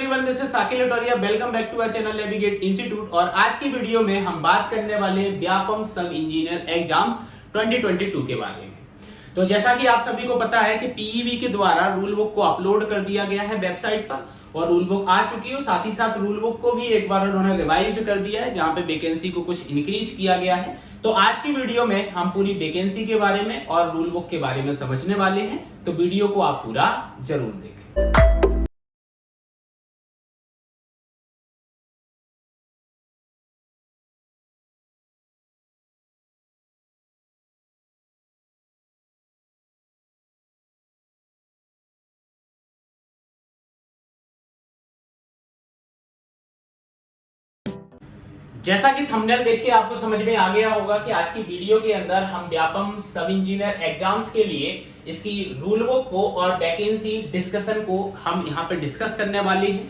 Everyone, this is Sakil Latoria. Welcome back to our channel Navigate Institute. और आज की video में हम बात करने वाले व्यापम सब इंजीनियर एग्जाम्स 2022 के बारे में। तो जैसा कि आप सभी को पता है कि पीईबी के द्वारा रूल बुक को अपलोड कर दिया गया है वेबसाइट पर और रूल बुक आ चुकी है। साथ ही साथ रूल बुक को भी एक बार उन्होंने रिवाइज कर दिया है, जहां पे वैकेंसी को कुछ इंक्रीज किया गया है। तो आज की वीडियो में हम पूरी वैकेंसी के बारे में और रूल बुक के बारे में समझने वाले हैं, तो वीडियो को आप पूरा जरूर देखें। जैसा कि थंबनेल देख के आपको समझ में आ गया होगा कि आज की वीडियो के अंदर हम व्यापम सब इंजीनियर एग्जाम्स के लिए इसकी रूल बुक को और वैकेंसी डिस्कशन को हम यहाँ पे डिस्कस करने वाले हैं।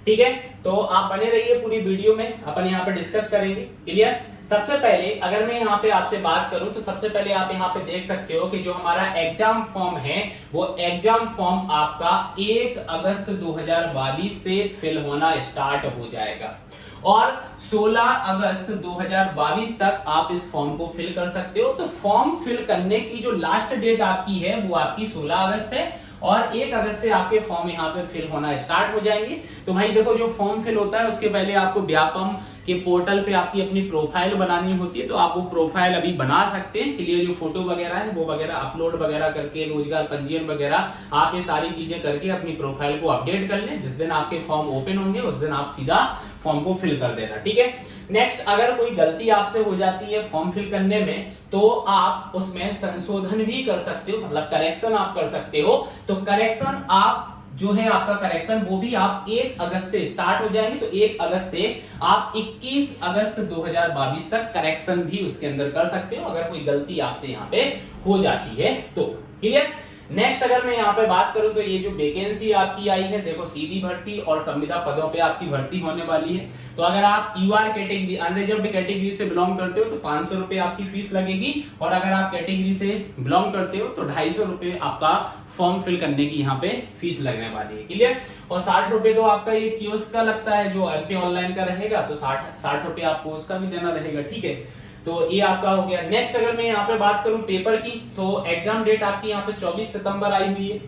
ठीक है, तो आप बने रहिए पूरी वीडियो में, अपन यहाँ पे डिस्कस करेंगे। क्लियर। सबसे पहले अगर मैं यहाँ पे आपसे बात करूं तो सबसे पहले आप यहाँ पे देख सकते हो कि जो हमारा एग्जाम फॉर्म है वो एग्जाम फॉर्म आपका 1 अगस्त 2022 से फिल होना स्टार्ट हो जाएगा और 16 अगस्त 2022 तक आप इस फॉर्म को फिल कर सकते हो। तो फॉर्म फिल करने की जो लास्ट डेट आपकी है वो आपकी 16 अगस्त है और 1 अगस्त से आपके फॉर्म यहाँ पे फिल होना स्टार्ट हो जाएंगे। तो भाई देखो, जो फॉर्म फिल होता है उसके पहले आपको व्यापम के पोर्टल पे आपकी अपनी प्रोफाइल बनानी होती है। तो आप वो प्रोफाइल अभी बना सकते हैं। क्लियर, जो फोटो वगैरह है वो वगैरह अपलोड वगैरह करके, रोजगार पंजीयन वगैरह आप ये सारी चीजें करके अपनी प्रोफाइल को अपडेट कर लें। जिस दिन आपके फॉर्म ओपन होंगे उस दिन आप सीधा फॉर्म को फिल कर देना। ठीक है। नेक्स्ट, अगर कोई गलती आपसे हो जाती है फॉर्म फिल करने में तो आप उसमें संशोधन भी कर सकते हो, मतलब करेक्शन आप कर सकते हो। तो करेक्शन आप जो है आपका करेक्शन वो भी आप 1 अगस्त से स्टार्ट हो जाएंगे। तो 1 अगस्त से आप 21 अगस्त 2022 तक करेक्शन भी उसके अंदर कर सकते हो अगर कोई गलती आपसे यहाँ पे हो जाती है तो। क्लियर। नेक्स्ट, अगर मैं यहाँ पे बात करूं तो ये जो वैकेंसी आपकी आई है, देखो सीधी भर्ती और संविदा पदों पे आपकी भर्ती होने वाली है। तो अगर आप यूआर कैटेगरी, अनरिजर्व्ड कैटेगरी से बिलोंग करते हो तो 500 रुपए आपकी फीस लगेगी और अगर आप कैटेगरी से बिलोंग करते हो तो 250 रुपए आपका फॉर्म फिल करने की यहाँ पे फीस लगने वाली है। क्लियर। और 60 रुपए तो आपका ये कियोस्क का लगता है, जो एमपी ऑनलाइन का रहेगा तो 60 रुपए आपको उसका भी देना रहेगा। ठीक है, तो ये आपका हो गया। नेक्स्ट, अगर मैं यहाँ पे बात करूं पेपर की, तो एग्जाम डेट आपकी यहाँ पे 24 सितंबर आई हुई है।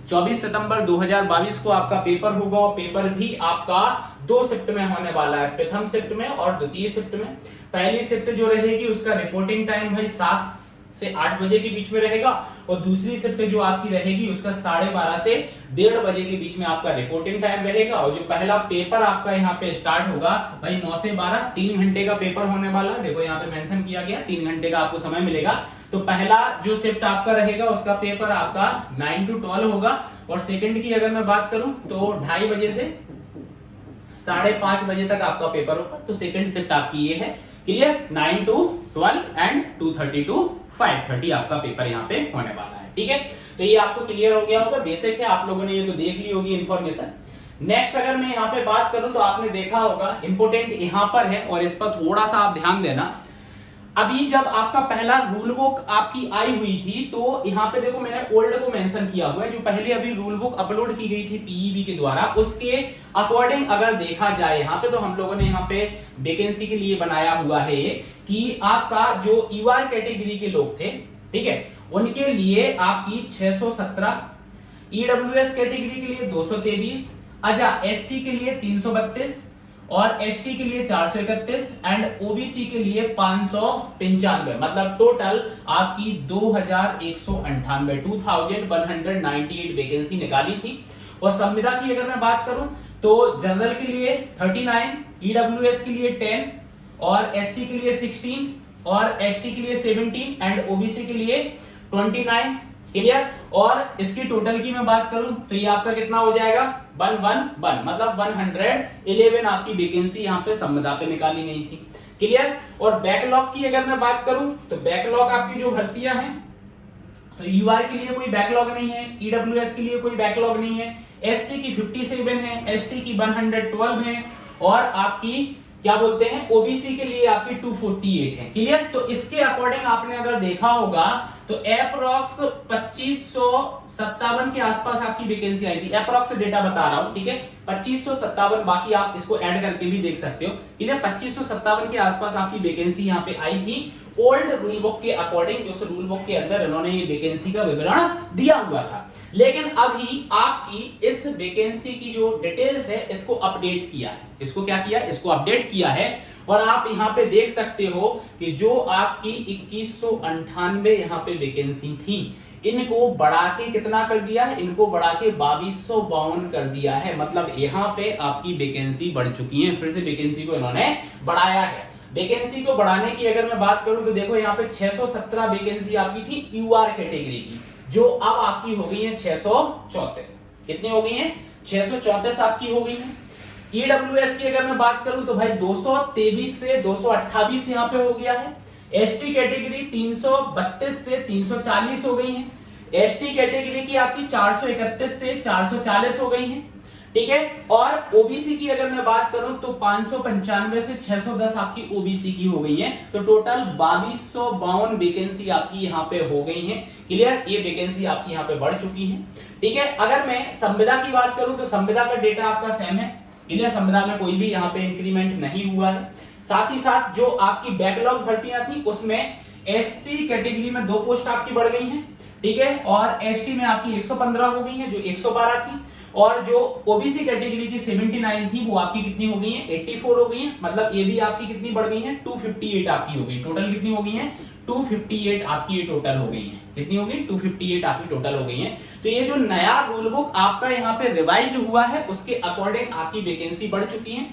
24 सितंबर 2022 को आपका पेपर होगा और पेपर भी आपका 2 शिफ्ट में होने वाला है, प्रथम शिफ्ट में और द्वितीय शिफ्ट में। पहली शिफ्ट जो रहेगी उसका रिपोर्टिंग टाइम भाई 7 से 8 बजे के बीच में रहेगा और दूसरी शिफ्ट जो आपकी रहेगी उसका 12:30 से 1:30 बजे के बीच में आपका रिपोर्टिंग टाइम रहेगा। और जो पहला पेपर आपका यहाँ पे स्टार्ट होगा भाई 9 से 12, 3 घंटे का पेपर होने वाला है। देखो यहाँ पे मेंशन किया गया 3 घंटे का आपको समय मिलेगा। तो पहला जो शिफ्ट आपका रहेगा उसका पेपर आपका 9 to 12 होगा और सेकंड की अगर मैं बात करूं तो 2:30 बजे से 5:30 बजे तक आपका पेपर होगा। तो सेकंड शिफ्ट आपकी ये है। क्लियर। 9 to 12 एंड 2:30 to 5:30 आपका पेपर यहाँ पे होने वाला है। ठीक है, तो ये आपको क्लियर हो गया होगा, बेसिक है, आप लोगों ने ये तो देख ली होगी इन्फॉर्मेशन। नेक्स्ट, अगर मैं यहाँ पे बात करूं तो आपने देखा होगा इंपोर्टेंट यहाँ पर है और इस पर थोड़ा सा आप ध्यान देना। अभी जब आपका पहला रूल बुक आपकी आई हुई थी तो यहाँ पे देखो मैंने ओल्ड को मेंशन किया हुआ है। जो पहले अभी रूल बुक अपलोड की गई थी पीईबी के द्वारा उसके अकॉर्डिंग अगर देखा जाए यहाँ पे, तो हम लोगों ने यहाँ पे वैकेंसी के लिए बनाया हुआ है ये कि आपका जो यूआर कैटेगरी के लोग थे, ठीक है, उनके लिए आपकी 617, ईडब्ल्यूएस कैटेगरी के लिए 223, अच्छा एससी के लिए 332 और एसटी के लिए 431 एंड ओबीसी के लिए 595, मतलब टोटल आपकी 2198 वैकेंसी निकाली थी। और संविदा की अगर मैं बात करूं तो जनरल के लिए 39, ईडब्ल्यूएस के लिए 10 और एससी के लिए 16 और एसटी के लिए 17 एंड ओबीसी के लिए 29। क्लियर। और इसकी टोटल की मैं बात करूं तो ये आपका कितना हो जाएगा 111, मतलब 111 आपकी वैकेंसी यहाँ पे संविदा पे निकाली गई थी। क्लियर। और बैकलॉग की अगर मैं बात करूं तो बैकलॉग आपकी जो भर्तियां हैं तो यूआर के लिए कोई बैकलॉग नहीं है, ईडब्ल्यूएस के लिए कोई बैकलॉग नहीं है, एससी की 57 है, एसटी की 112 है और आपकी क्या बोलते हैं ओबीसी के लिए आपकी 248 है। क्लियर। तो इसके अकॉर्डिंग आपने अगर देखा होगा तो एप्रोक्स 2500 2557 के आसपास आपकी वैकेंसी आई थी, अप्रॉक्स डेटा बता रहा हूं, ठीक है 2557, बाकी आप इसको ऐड करके भी देख सकते हो, ठीक है 2557 के आसपास आपकी वैकेंसी यहाँ पे आई थी ओल्ड रूल बुक के अकॉर्डिंग, उस रूल बुक के अंदर इन्होंने ये वैकेंसी का विवरण दिया हुआ था। लेकिन अभी आपकी इस वैकेंसी की जो डिटेल्स है इसको अपडेट किया है, इसको क्या किया, इसको अपडेट किया है, और आप यहाँ पे देख सकते हो कि जो आपकी 2198 यहाँ पे वैकेंसी थी, इनको बढ़ा के कितना कर दिया है, इनको बढ़ा के 2252 कर दिया है, मतलब यहाँ पे आपकी वैकेंसी बढ़ चुकी है, फिर से वैकेंसी को इन्होंने बढ़ाया है। वैकेंसी को बढ़ाने की अगर मैं बात करूं तो देखो यहाँ पे 617 वैकेंसी आपकी थी यूआर कैटेगरी की, जो अब आपकी हो गई है 634। कितनी हो गई है, 634 आपकी हो गई है। ईडब्ल्यूएस की अगर मैं बात करूं तो भाई 223 से 228 यहाँ पे हो गया है। एसटी कैटेगरी 332 से 340 हो गई है। एसटी कैटेगरी की आपकी 431 से 440 हो गई है, ठीक है। और ओबीसी की अगर मैं बात करूं तो 595 से 610 आपकी ओबीसी की हो गई है, तो टोटल 2252 वैकेंसी आपकी यहाँ पे हो गई है। क्लियर, ये वैकेंसी आपकी यहाँ पे बढ़ चुकी है, ठीक है। अगर मैं संविदा की बात करूं तो संविदा का डेटा आपका सेम है, क्लियर, संविदा में कोई भी यहाँ पे इंक्रीमेंट नहीं हुआ है। साथ ही साथ जो आपकी बैकलॉग भर्तियां थी उसमें एससी कैटेगरी में 2 पोस्ट आपकी बढ़ गई हैं, ठीक है, और एसटी में आपकी 115 हो गई है जो 112 थी, और जो ओबीसी कैटेगरी की 79 थी वो आपकी कितनी हो गई है, 84 हो गई है, मतलब ये भी आपकी कितनी बढ़ गई है, 258 आपकी हो गई। टोटल कितनी हो गई है, 258 आपकी ये टोटल हो गई है। कितनी हो गई, 258 आपकी टोटल हो गई है। तो ये जो नया रूल बुक आपका यहाँ पे रिवाइज्ड हुआ है उसके अकॉर्डिंग आपकी वैकेंसी बढ़ चुकी है।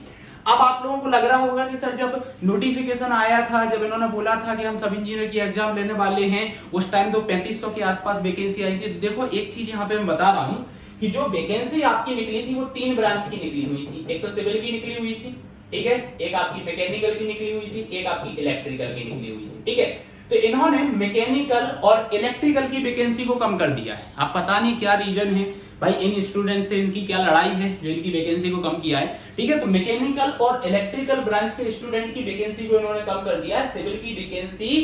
अब आप लोगों को लग रहा होगा कि सर जब नोटिफिकेशन आया था, जब इन्होंने बोला था कि हम सब इंजीनियर की एग्जाम लेने वाले हैं, उस टाइम तो 3500 के आसपास वैकेंसी आई थी। देखो एक चीज यहाँ पे मैं बता रहा हूँ कि जो वैकेंसी आपकी निकली थी वो 3 ब्रांच की निकली हुई थी। एक तो सिविल की निकली हुई थी, ठीक है, एक आपकी मैकेनिकल की निकली हुई थी, एक आपकी इलेक्ट्रिकल की निकली हुई थी, ठीक है। तो इन्होंने मैकेनिकल और इलेक्ट्रिकल की वैकेंसी को कम कर दिया है। अब पता नहीं क्या रीजन है भाई, इन स्टूडेंट से इनकी क्या लड़ाई है जो इनकी वैकेंसी को कम किया है, ठीक है। तो मैकेनिकल और इलेक्ट्रिकल ब्रांच के स्टूडेंट की वैकेंसी को इन्होंने कम कर दिया है, सिविल की वैकेंसी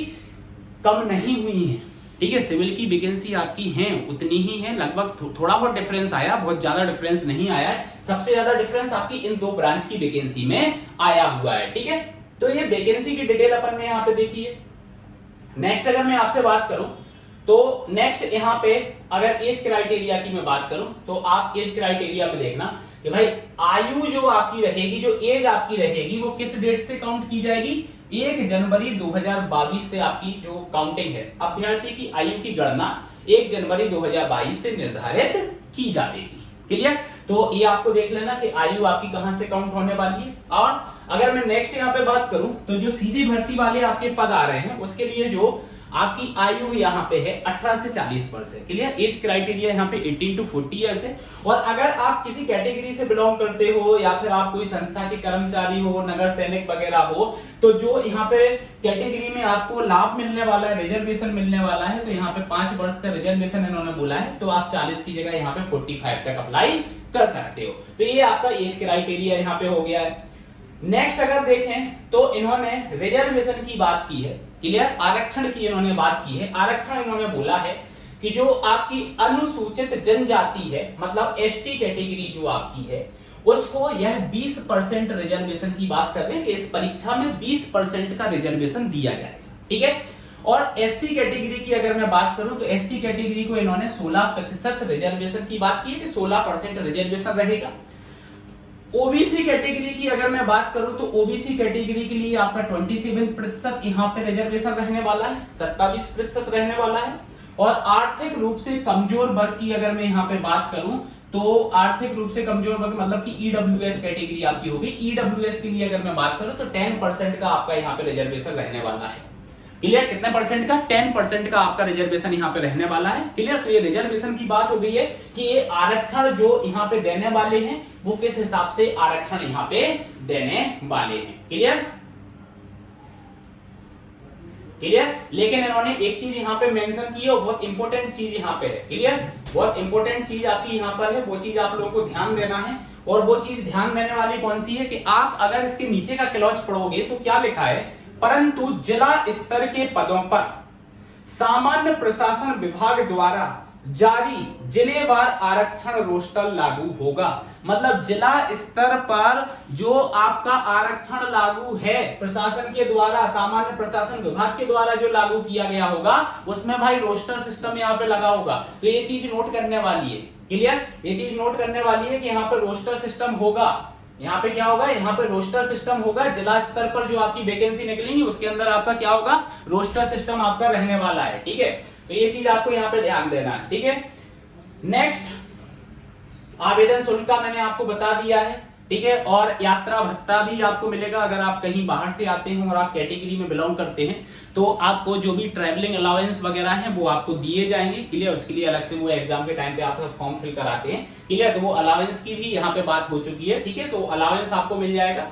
कम नहीं हुई है, ठीक है। सिविल की वैकेंसी आपकी है उतनी ही है, लगभग थोड़ा बहुत डिफरेंस आया, बहुत ज्यादा डिफरेंस नहीं आया है। सबसे ज्यादा डिफरेंस आपकी इन 2 ब्रांच की वैकेंसी में आया हुआ है, ठीक है। तो ये वैकेंसी की डिटेल अपन ने यहाँ पे देखी है। नेक्स्ट अगर मैं आपसे बात करूं तो नेक्स्ट यहाँ पे अगर एज क्राइटेरिया की मैं बात करूं तो आप एज क्राइटेरिया में देखना कि भाई आयु जो आपकी रहेगी, जो एज आपकी रहेगी वो किस डेट से काउंट की जाएगी, 1 जनवरी 2022 से आपकी जो काउंटिंग है, अभ्यर्थी की आयु की गणना 1 जनवरी 2022 से निर्धारित की जाएगी। क्लियर, तो ये आपको देख लेना कि आयु आपकी कहां से काउंट होने वाली है। और अगर मैं नेक्स्ट यहाँ पे बात करूं तो जो सीधी भर्ती वाले आपके पद आ रहे हैं उसके लिए जो आपकी आयु यहाँ पे है 18 से 40 वर्ष है। क्लियर, एज क्राइटेरिया यहाँ पे 18 to 40 इयर्स है। और अगर आप किसी कैटेगरी से बिलोंग करते हो या फिर आप कोई संस्था के कर्मचारी हो, नगर सैनिक वगैरह हो, तो जो यहाँ पे कैटेगरी में आपको लाभ मिलने वाला है, रिजर्वेशन मिलने वाला है, तो यहाँ पे 5 वर्ष का रिजर्वेशन इन्होंने बोला है, तो आप 40 की जगह यहाँ पे 45 तक अप्लाई कर सकते हो। तो ये आपका एज क्राइटेरिया यहाँ पे हो गया है। नेक्स्ट अगर देखें तो इन्होंने रिजर्वेशन की बात की है, क्लियर, आरक्षण की इन्होंने बात की है। आरक्षण इन्होंने बोला है कि जो आपकी अनुसूचित जनजाति है, मतलब एसटी कैटेगरी जो आपकी है, उसको यह 20% रिजर्वेशन की बात कर रहे हैं कि इस परीक्षा में 20% का रिजर्वेशन दिया जाएगा, ठीक है। और एससी कैटेगरी की अगर मैं बात करूं तो एससी कैटेगरी को इन्होंने 16% रिजर्वेशन की बात की है कि 16% रिजर्वेशन रहेगा। ओबीसी कैटेगरी की अगर मैं बात करूं तो ओबीसी कैटेगरी के लिए आपका 27% यहाँ पे रिजर्वेशन रहने वाला है, 27% रहने वाला है। और आर्थिक रूप से कमजोर वर्ग की अगर मैं यहाँ पे बात करूं तो आर्थिक रूप से कमजोर वर्ग मतलब कि ईडब्ल्यूएस कैटेगरी आपकी होगी। ईडब्ल्यूएस के लिए अगर मैं बात करूं तो 10% का आपका यहाँ पे रिजर्वेशन रहने वाला है। क्लियर, कितने परसेंट का, 10% का आपका रिजर्वेशन यहाँ पे रहने वाला है। क्लियर, तो ये रिजर्वेशन की बात हो गई है कि ये आरक्षण जो यहाँ पे देने वाले हैं वो किस हिसाब से आरक्षण यहाँ पे देने वाले हैं। Clear, clear. लेकिन इन्होंने एक चीज यहाँ पे मेंशन की है और बहुत इंपॉर्टेंट चीज यहाँ पे है। क्लियर, बहुत इंपॉर्टेंट चीज आपकी यहाँ पर है, वो चीज आप लोगों को ध्यान देना है। और वो चीज ध्यान देने वाली कौन सी है कि आप अगर इसके नीचे का क्लॉज पढ़ोगे तो क्या लिखा है, परंतु जिला स्तर के पदों पर सामान्य प्रशासन विभाग द्वारा जारी जिलेवार आरक्षण रोस्टर लागू होगा। मतलब जिला स्तर पर जो आपका आरक्षण लागू है प्रशासन के द्वारा, सामान्य प्रशासन विभाग के द्वारा जो लागू किया गया होगा, उसमें भाई रोस्टर सिस्टम यहाँ पे लगा होगा। तो ये चीज नोट करने वाली है, क्लियर, ये चीज नोट करने वाली है कि यहाँ पे रोस्टर सिस्टम होगा। यहाँ पे क्या होगा, यहाँ पे रोस्टर सिस्टम होगा। जिला स्तर पर जो आपकी वैकेंसी निकलेंगी उसके अंदर आपका क्या होगा, रोस्टर सिस्टम आपका रहने वाला है, ठीक है। तो ये चीज आपको यहाँ पे ध्यान देना है, ठीक है। नेक्स्ट, आवेदन शुल्क का मैंने आपको बता दिया है, ठीक है। और यात्रा भत्ता भी आपको मिलेगा अगर आप कहीं बाहर से आते हैं और आप कैटेगरी में बिलोंग करते हैं, तो आपको जो भी ट्रैवलिंग अलाउंस वगैरह है वो आपको दिए जाएंगे, क्लियर। उसके लिए अलग से वो एग्जाम के टाइम पे आप फॉर्म फिल कराते हैं, क्लियर। तो वो अलाउंस की भी यहाँ पे बात हो चुकी है, ठीक है। तो अलाउंस आपको मिल जाएगा।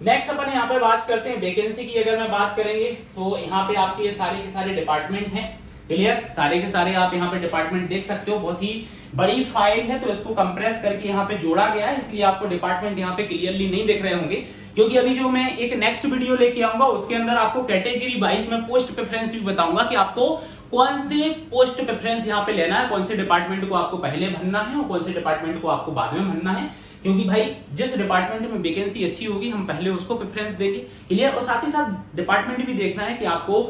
नेक्स्ट अपन यहाँ पे बात करते हैं वैकेंसी की। अगर मैं बात करेंगे तो यहाँ पे आपके सारे के सारे डिपार्टमेंट हैं, क्लियर। सारे के सारे आप यहाँ पे डिपार्टमेंट देख सकते हो। बहुत ही बड़ी फाइल है तो इसको कंप्रेस करके यहाँ पे जोड़ा गया है, इसलिए आपको डिपार्टमेंट यहाँ पे क्लियरली नहीं दिख रहे होंगे, क्योंकि अभी जो मैं एक नेक्स्ट वीडियो लेके आऊंगा उसके अंदर आपको कैटेगरी वाइज में पोस्ट प्रेफरेंस भी बताऊंगा कि आपको कौन से पोस्ट प्रेफरेंस यहाँ पे लेना है, कौन से डिपार्टमेंट को आपको पहले भरना है और कौन से डिपार्टमेंट को आपको बाद में भरना है। क्योंकि भाई जिस डिपार्टमेंट में वैकेंसी अच्छी होगी हम पहले उसको प्रेफरेंस देंगे, क्लियर। और साथ ही साथ डिपार्टमेंट भी देखना है कि आपको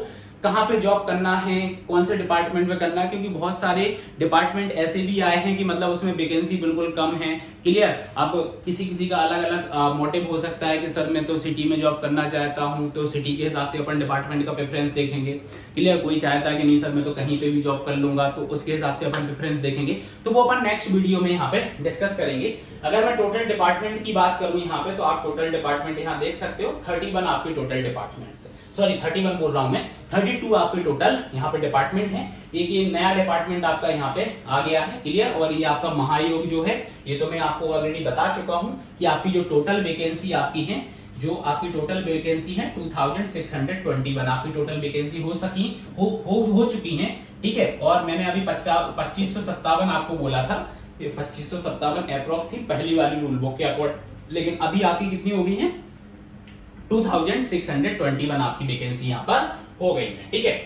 कहां पे जॉब करना है, कौन से डिपार्टमेंट में करना है, क्योंकि बहुत सारे डिपार्टमेंट ऐसे भी आए हैं कि मतलब उसमें वैकेंसी बिल्कुल कम है, क्लियर। अब किसी किसी का अलग अलग मोटिव हो सकता है कि सर मैं तो सिटी में जॉब करना चाहता हूं, तो सिटी के हिसाब से अपन डिपार्टमेंट का प्रेफरेंस देखेंगे, क्लियर। कोई चाहता है कि नहीं सर मैं तो कहीं पे भी जॉब कर लूंगा, तो उसके हिसाब से अपन प्रेफरेंस देखेंगे। तो वो अपन नेक्स्ट वीडियो में यहाँ पे डिस्कस करेंगे। अगर मैं टोटल डिपार्टमेंट की बात करूं यहाँ पे, तो आप टोटल डिपार्टमेंट यहाँ देख सकते हो। 31 आपके टोटल डिपार्टमेंट से, सॉरी 31 बोल रहा हूं मैं, 32 आपके टोटल यहाँ पे डिपार्टमेंट है। एक ये नया डिपार्टमेंट आपका यहाँ पे आ गया है, क्लियर। और ये आपका महायोग जो है, ये तो मैं आपको ऑलरेडी बता चुका हूँ कि आपकी जो टोटल वैकेंसी आपकी है, जो आपकी टोटल वैकेंसी है 2621 आपकी टोटल वैकेंसी हो चुकी है, ठीक है। और मैंने अभी 2557 आपको बोला था, ये 2557 अप्रोक्स थी पहली वाली रूल बुक के अकॉर्डिंग, लेकिन अभी आपकी कितनी हो गई है, 2621 आपकी वैकेंसी यहां पर हो गई है, ठीक है।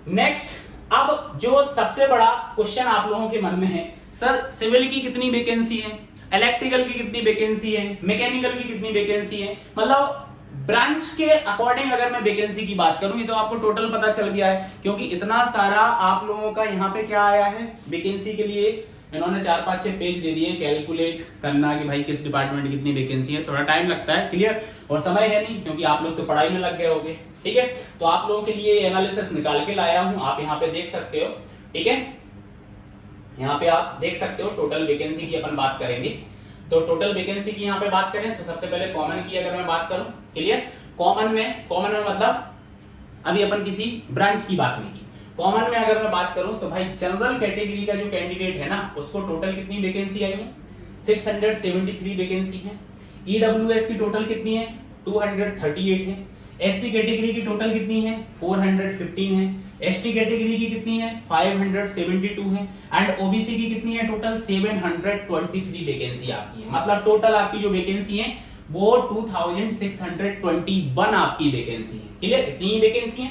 नेक्स्ट, अब जो सबसे बड़ा क्वेश्चन आप लोगों के मन में है, सर सिविल की कितनी वैकेंसी है, इलेक्ट्रिकल की कितनी वैकेंसी है, मैकेनिकल की कितनी वैकेंसी है। मतलब ब्रांच के अकॉर्डिंग अगर मैं वैकेंसी की बात करूं, तो आपको टोटल पता चल गया है, क्योंकि इतना सारा आप लोगों का यहाँ पे क्या आया है वैकेंसी के लिए। इन्होंने 4-5-6 पेज दे दिए कैलकुलेट करना कि भाई किस डिपार्टमेंट की कितनी वैकेंसी है। थोड़ा टाइम लगता है, क्लियर, और समय है नहीं, क्योंकि आप लोग तो पढ़ाई में लग गए होंगे, ठीक है। तो आप लोगों के लिए एनालिसिस निकाल के लाया हूं, आप यहाँ पे देख सकते हो, ठीक है। यहाँ पे आप देख सकते हो टोटल वैकेंसी की अपन बात करेंगे। तो टोटल वैकेंसी की यहाँ पे बात करें तो सबसे पहले कॉमन की अगर मैं बात करूं, क्लियर। कॉमन में मतलब अभी अपन किसी ब्रांच की बात नहीं की। कॉमन में अगर मैं बात करूं तो भाई जनरल कैटेगरी का जो कैंडिडेट है ना, उसको टोटल कितनी वैकेंसी आई है, 673 वैकेंसी है। ईडब्ल्यूएस की टोटल कितनी है, 238 है। एससी कैटेगरी की टोटल कितनी है, 415 है। एसटी कैटेगरी की कितनी है, 572 है। एंड ओबीसी की कितनी है, टोटल 723 वैकेंसी आपकी है। मतलब टोटल आपकी जो वैकेंसी है वो 2621 आपकी वैकेंसी है, क्लियर। इतनी वैकेंसी है।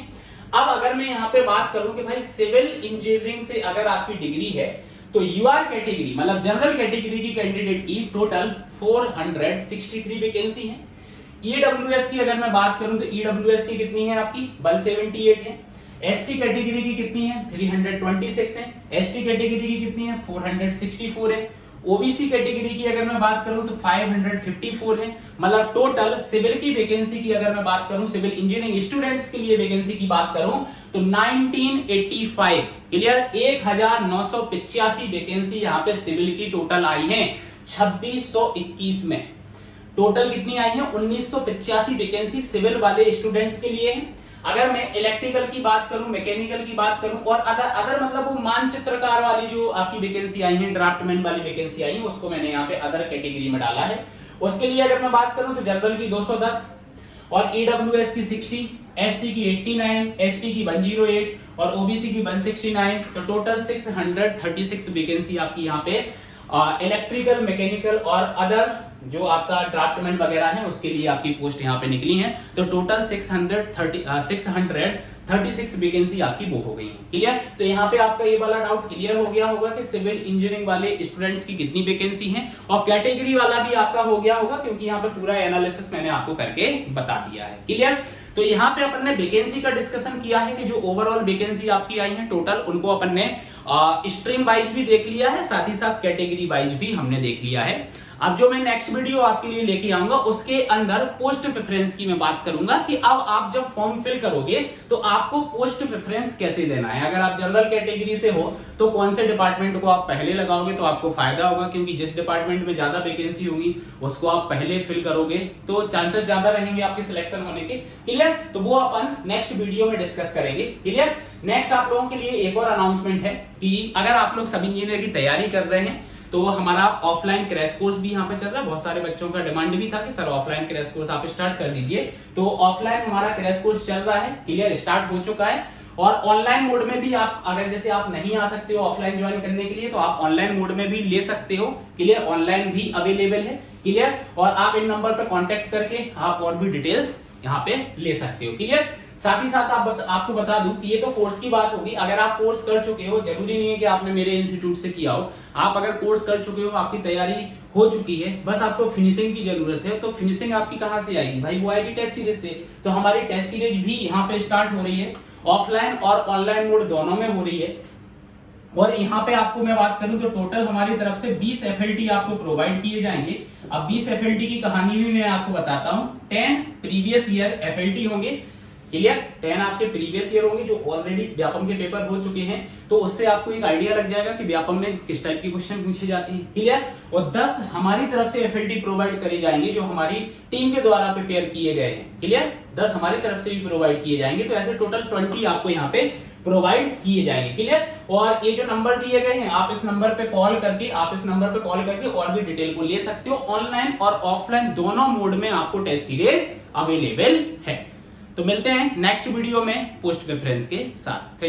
अब अगर मैं यहाँ पे बात करूं कि भाई सिविल इंजीनियरिंग से अगर आपकी डिग्री है, तो यूआर कैटेगरी मतलब जनरल कैटेगरी की कैंडिडेट की टोटल 463 वैकेंसी है। ईडब्ल्यूएस की अगर मैं बात करूं तो ईडब्ल्यूएस की कितनी है आपकी, 178 है। एससी कैटेगरी की कितनी है, 326 है। एसटी कैटेगरी की कितनी है, 464 है। ओबीसी कैटेगरी की अगर मैं बात करूं तो 554 है। मतलब टोटल सिविल की वैकेंसी की अगर मैं बात करूं, सिविल इंजीनियरिंग स्टूडेंट्स के लिए वैकेंसी की बात करूं तो 1985, क्लियर, 1985 वैकेंसी यहाँ पे सिविल की टोटल आई है 2621 में। टोटल कितनी आई है, 1985 वैकेंसी सिविल वाले स्टूडेंट्स के लिए है। अगर मैं इलेक्ट्रिकल की बात करूं, मैकेनिकल की बात करूं, और अगर मतलब वो मानचित्रकार वाली जो आपकी वैकेंसी आई है, ड्राफ्टमैन वाली वैकेंसी आई है, उसको मैंने यहाँ पे अदर कैटेगरी में डाला है। उसके लिए अगर मैं बात करूं तो जनरल की 210 और ईडब्ल्यूएस की 60, एससी की 89, एसटी की 108 और ओबीसी की 169। तो टोटल 636 वैकेंसी आपकी यहाँ पे इलेक्ट्रिकल, मैकेनिकल और अदर जो आपका ड्राफ्टमैन वगैरह है उसके लिए आपकी पोस्ट यहाँ पे निकली है। तो टोटल 636 वैकेंसी आपकी वो हो गई है। क्लियर? तो यहाँ पे आपका ये वाला डाउट क्लियर हो गया होगा कि सिविल इंजीनियरिंग वाले स्टूडेंट्स की कितनी वैकेंसी है, और कैटेगरी वाला भी आपका हो गया होगा क्योंकि यहाँ पे पूरा एनालिसिस मैंने आपको करके बता दिया है। क्लियर? तो यहाँ पे अपन ने वैकेंसी का डिस्कशन किया है कि जो ओवरऑल वैकेंसी आपकी आई है टोटल, उनको अपन ने स्ट्रीम वाइज भी देख लिया है, साथ ही साथ कैटेगरी वाइज भी हमने देख लिया है। अब जो मैं नेक्स्ट वीडियो आपके लिए लेके आऊंगा उसके अंदर पोस्ट प्रेफरेंस की मैं बात करूंगा कि अब आप जब फॉर्म फिल करोगे तो आपको पोस्ट प्रेफरेंस कैसे देना है। अगर आप जनरल कैटेगरी से हो तो कौन से डिपार्टमेंट को आप पहले लगाओगे तो आपको फायदा होगा, क्योंकि जिस डिपार्टमेंट में ज्यादा वैकेंसी होगी उसको आप पहले फिल करोगे तो चांसेस ज्यादा रहेंगे आपके सिलेक्शन होने के। क्लियर? तो वो अपन नेक्स्ट वीडियो में डिस्कस करेंगे। क्लियर? नेक्स्ट आप लोगों के लिए एक और अनाउंसमेंट है कि अगर आप लोग सब इंजीनियर की तैयारी कर रहे हैं तो हमारा ऑफलाइन क्रैश कोर्स भी यहाँ पे चल रहा है। बहुत सारे बच्चों का डिमांड भी था कि सर ऑफलाइन क्रैश कोर्स आप स्टार्ट कर दीजिए, तो ऑफलाइन हमारा क्रैश कोर्स चल रहा है। क्लियर? स्टार्ट हो चुका है। और ऑनलाइन मोड में भी आप अगर जैसे आप नहीं आ सकते हो ऑफलाइन ज्वाइन करने के लिए तो आप ऑनलाइन मोड में भी ले सकते हो। क्लियर? ऑनलाइन भी अवेलेबल है। क्लियर? और आप इन नंबर पर कॉन्टेक्ट करके आप और भी डिटेल्स यहाँ पे ले सकते हो। क्लियर? साथ ही साथ आपको बता दूं कि ये तो कोर्स की बात होगी। अगर आप कोर्स कर चुके हो, जरूरी नहीं है कि आपने मेरे इंस्टीट्यूट से किया हो, आप अगर कोर्स कर चुके हो, आपकी तैयारी हो चुकी है, बस आपको फिनिशिंग की जरूरत है, तो फिनिशिंग आपकी कहां से आएगी भाई? वो आएगी टेस्ट सीरीज से। तो हमारी टेस्ट सीरीज भी यहाँ पे स्टार्ट हो रही है, ऑफलाइन और ऑनलाइन मोड दोनों में हो रही है। और यहाँ पे आपको मैं बात करूं तो टोटल हमारी तरफ से 20 FLT आपको प्रोवाइड किए जाएंगे। अब 20 FLT की कहानी भी मैं आपको बताता हूं। 10 प्रीवियस ईयर FLT होंगे। क्लियर? 10 आपके प्रीवियस ईयर होंगे जो ऑलरेडी व्यापम के पेपर हो चुके हैं, तो उससे आपको एक आइडिया लग जाएगा कि व्यापम में किस टाइप के क्वेश्चन पूछे जाते हैं। क्लियर? और 10 हमारी तरफ से FLT प्रोवाइड करे जाएंगे जो हमारी टीम के द्वारा प्रिपेयर किए गए हैं। क्लियर? 10 हमारी तरफ से भी प्रोवाइड किए जाएंगे, तो ऐसे टोटल 20 आपको यहाँ पे प्रोवाइड किए जाएंगे। क्लियर? और ये जो नंबर दिए गए हैं आप इस नंबर पे कॉल करके और भी डिटेल को ले सकते हो। ऑनलाइन और ऑफलाइन दोनों मोड में आपको टेस्ट सीरीज अवेलेबल है। तो मिलते हैं नेक्स्ट वीडियो में पोस्ट प्रेफरेंस के साथ। Thank you.